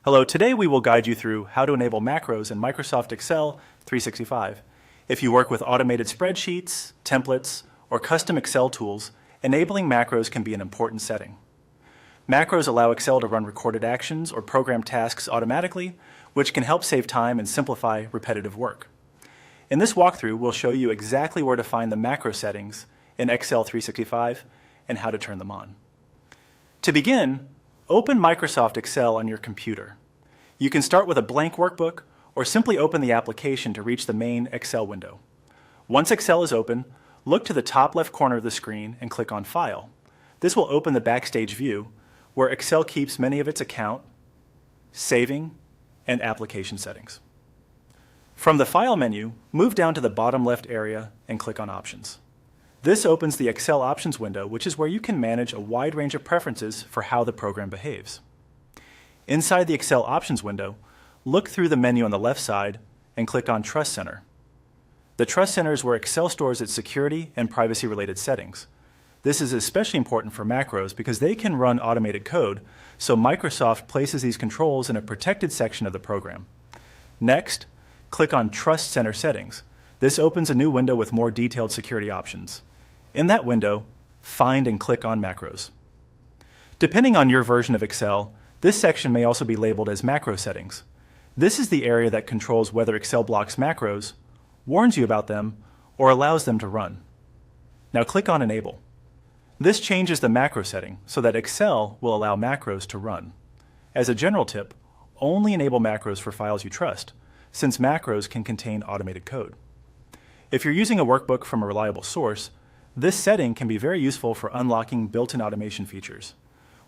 Hello, today we will guide you through how to enable macros in Microsoft Excel 365. If you work with automated spreadsheets, templates, or custom Excel tools, enabling macros can be an important setting. Macros allow Excel to run recorded actions or program tasks automatically, which can help save time and simplify repetitive work. In this walkthrough, we'll show you exactly where to find the macro settings in Excel 365 and how to turn them on. To begin, open Microsoft Excel on your computer. You can start with a blank workbook or simply open the application to reach the main Excel window. Once Excel is open, look to the top left corner of the screen and click on File. This will open the Backstage view, where Excel keeps many of its account, saving, and application settings. From the File menu, move down to the bottom left area and click on Options. This opens the Excel Options window, which is where you can manage a wide range of preferences for how the program behaves. Inside the Excel Options window, look through the menu on the left side and click on Trust Center. The Trust Center is where Excel stores its security and privacy-related settings. This is especially important for macros because they can run automated code, so Microsoft places these controls in a protected section of the program. Next, click on Trust Center Settings. This opens a new window with more detailed security options. In that window, find and click on Macros. Depending on your version of Excel, this section may also be labeled as Macro Settings. This is the area that controls whether Excel blocks macros, warns you about them, or allows them to run. Now click on Enable. This changes the macro setting so that Excel will allow macros to run. As a general tip, only enable macros for files you trust, since macros can contain automated code. If you're using a workbook from a reliable source, this setting can be very useful for unlocking built-in automation features.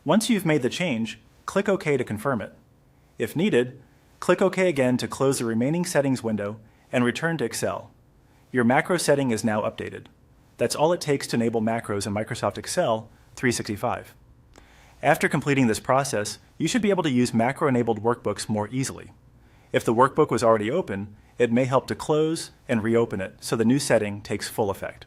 Once you've made the change, click OK to confirm it. If needed, click OK again to close the remaining settings window and return to Excel. Your macro setting is now updated. That's all it takes to enable macros in Microsoft Excel 365. After completing this process, you should be able to use macro-enabled workbooks more easily. If the workbook was already open, it may help to close and reopen it so the new setting takes full effect.